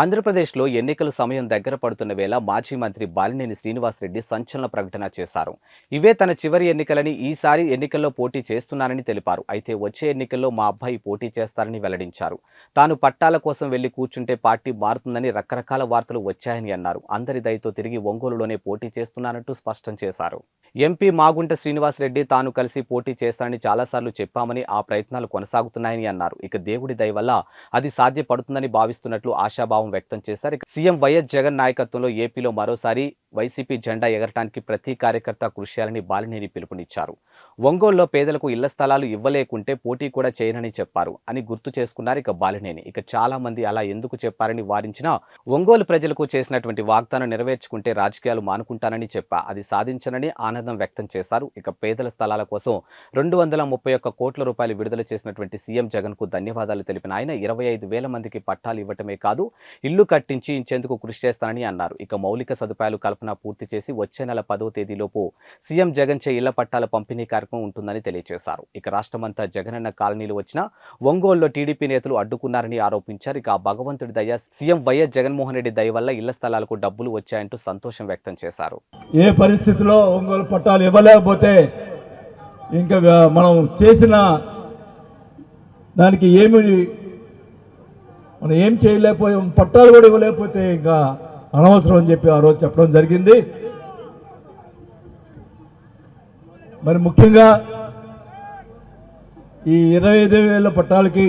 ఆంధ్రప్రదేశ్లో ఎన్నికల సమయం దగ్గర పడుతున్న వేళ మాజీ మంత్రి బాలినేని శ్రీనివాసరెడ్డి సంచలన ప్రకటన చేశారు. ఇవే తన చివరి ఎన్నికలని, ఈసారి ఎన్నికల్లో పోటీ చేస్తున్నానని తెలిపారు. అయితే వచ్చే ఎన్నికల్లో మా అబ్బాయి పోటీ చేస్తారని వెల్లడించారు. తాను పట్టాల కోసం వెళ్లి కూర్చుంటే పార్టీ మారుతుందని రకరకాల వార్తలు వచ్చాయని అన్నారు. అందరి దయతో తిరిగి ఒంగోలులోనే పోటీ చేస్తున్నానంటూ స్పష్టం చేశారు. ఎంపీ మాగుంట శ్రీనివాసరెడ్డి తాను కలిసి పోటీ చేస్తానని చాలాసార్లు చెప్పామని, ఆ ప్రయత్నాలు కొనసాగుతున్నాయని అన్నారు. ఇక దేవుడి దయ వల్ల అది సాధ్యపడుతుందని భావిస్తున్నట్లు ఆశాభావం వ్యక్తం చేశారు. సీఎం వైఎస్ జగన్ నాయకత్వంలో ఏపీలో మరోసారి వైసీపీ జెండా ఎగరటానికి ప్రతి కార్యకర్త కృషి చేయాలని బాలినేని పిలుపునిచ్చారు. ఒంగోలులో పేదలకు ఇళ్ల స్థలాలు ఇవ్వలేకుంటే పోటీ కూడా చేయనని చెప్పారు అని గుర్తు చేసుకున్నారు. ఇక బాలినేని చాలా మంది అలా ఎందుకు చెప్పారని వారించినా ఒంగోలు ప్రజలకు చేసినటువంటి వాగ్దానం నెరవేర్చుకుంటే రాజకీయాలు మానుకుంటానని చెప్పా, అది సాధించనని ఆనందం వ్యక్తం చేశారు. ఇక పేదల స్థలాల కోసం 231 కోట్ల రూపాయలు విడుదల చేసినటువంటి సీఎం జగన్ కు ధన్యవాదాలు తెలిపిన ఆయన 25,000 మందికి పట్టాలు ఇవ్వటమే కాదు, ఇల్లు కట్టించి ఇచ్చేందుకు కృషి చేస్తానని అన్నారు. ఇక మౌలిక సదుపాయాలు కల్పన పూర్తి చేసి వచ్చే నెల 10వ తేదీలోపు సీఎం జగన్ చే ఇళ్ల పట్టాల పంపిణీ కార్యక్రమం ఉంటుందని తెలియజేశారు. ఇక రాష్ట్రమంతా జగనన్న కాలనీలు వచ్చినా ఒంగోలులో టీడీపీ నేతలు అడ్డుకున్నారని ఆరోపించారు. ఇక భగవంతుడి దయ, సీఎం వైఎస్ జగన్మోహన్ రెడ్డి దయ వల్ల ఇళ్ల స్థలాలకు డబ్బులు వచ్చాయంటూ సంతోషం వ్యక్తం చేశారు. ఏ పరిస్థితిలో ఒంగోలు పట్టాలు ఇవ్వలేకపోతే ఇంకా మనం చేసిన దానికి మనం ఏం చేయలేకపోయాం, పట్టాలు కూడా ఇవ్వలేకపోతే ఇంకా అనవసరం అని చెప్పి ఆ రోజు చెప్పడం జరిగింది. మరి ముఖ్యంగా ఈ 25,000 పట్టాలకి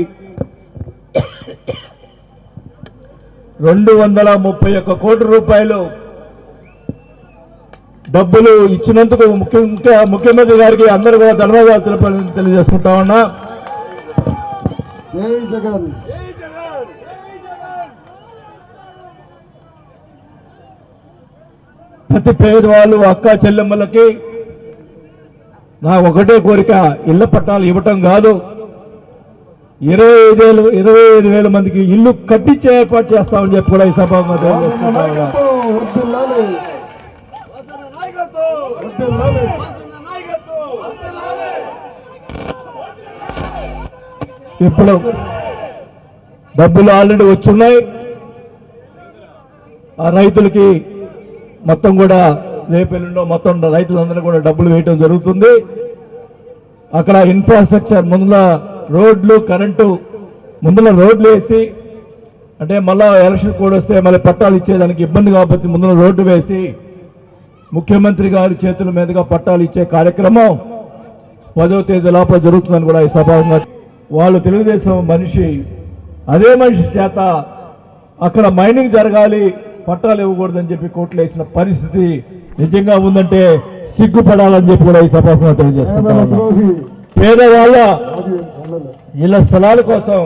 231 కోట్ల రూపాయలు డబ్బులు ఇచ్చినందుకు ముఖ్యమంత్రి గారికి అందరూ కూడా ధన్యవాదాలు తెలియజేసుకుంటా ఉన్నా. జై జగన్. ప్రతి పేదవాళ్ళు అక్క చెల్లెమ్మలకి నా ఒకటే కోరిక, ఇళ్ల పట్టాలు ఇవ్వటం కాదు, 25,000 మందికి ఇల్లు కట్టించే ఏర్పాటు చేస్తామని చెప్పి కూడా ఈ సభలో ఇప్పుడు డబ్బులు ఆల్రెడీ వచ్చున్నాయి. ఆ రైతులకి మొత్తం కూడా రేపెల్లుండో మొత్తం రైతులందరూ కూడా డబ్బులు వేయటం జరుగుతుంది. అక్కడ ఇన్ఫ్రాస్ట్రక్చర్ ముందుల రోడ్లు, కరెంటు ముందుల రోడ్లు వేసి, అంటే మళ్ళా ఎలక్షన్ కోడ్ వస్తే మళ్ళీ పట్టాలు ఇచ్చేదానికి ఇబ్బంది కాబట్టి ముందుల రోడ్డు వేసి ముఖ్యమంత్రి గారి చేతుల మీదుగా పట్టాలు ఇచ్చే కార్యక్రమం 10వ తేదీ లోపల జరుగుతుందని కూడా ఈ సభగా వాళ్ళు తెలుగుదేశం మనిషి, అదే మనిషి చేత అక్కడ మైనింగ్ జరగాలి, పట్టాలు ఇవ్వకూడదని చెప్పి కోర్టులు వేసిన పరిస్థితి నిజంగా ఉందంటే సిగ్గుపడాలని చెప్పి కూడా ఈ సభలో తెలియజేసుకుంటాను. పేదవాళ్ళ ఇళ్ల స్థలాల కోసం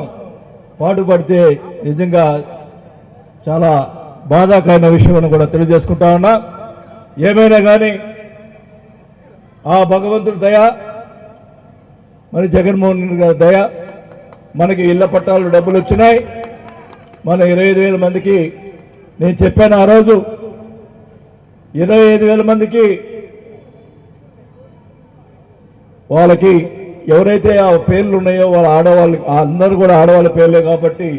పాటుపడితే నిజంగా చాలా బాధాకరమైన విషయం అని కూడా తెలియజేసుకుంటా ఉన్నా. ఏమైనా కానీ ఆ భగవంతుడి దయ, మరి జగన్మోహన్ రెడ్డి గారి దయ, మనకి ఇళ్ల పట్టాలు డబ్బులు వచ్చినాయి. మన 25,000 మందికి నేను చెప్పాను ఆ రోజు, 25,000 మందికి వాళ్ళకి ఎవరైతే ఆ పేర్లు ఉన్నాయో వాళ్ళ ఆడవాళ్ళు అందరూ కూడా ఆడవాళ్ళ పేర్లే కాబట్టి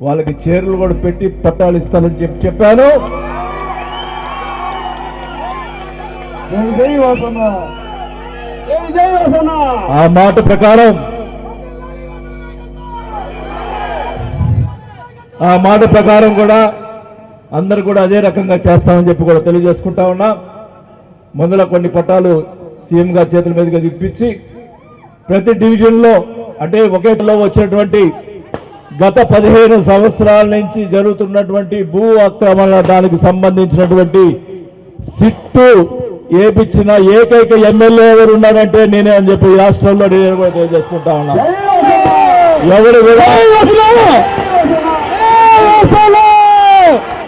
వాళ్ళకి చీరలు కూడా పెట్టి పట్టాలు ఇస్తానని చెప్పాను. ఆ మాట ప్రకారం కూడా అందరూ కూడా అదే రకంగా చేస్తామని చెప్పి కూడా తెలియజేసుకుంటా ఉన్నా. ముందులో కొన్ని పట్టాలు సీఎం గారి చేతుల మీదుగా ఇప్పించి ప్రతి డివిజన్లో, అంటే ఒకేలో వచ్చినటువంటి గత 15 సంవత్సరాల నుంచి జరుగుతున్నటువంటి భూ ఆక్రమణ దానికి సంబంధించినటువంటి సిట్టు ఏపిచ్చిన ఏకైక ఎమ్మెల్యే ఎవరు ఉన్నారంటే నేనే అని చెప్పి రాష్ట్రంలో నేను కూడా తెలియజేసుకుంటా ఉన్నా. ఎవరు కూడా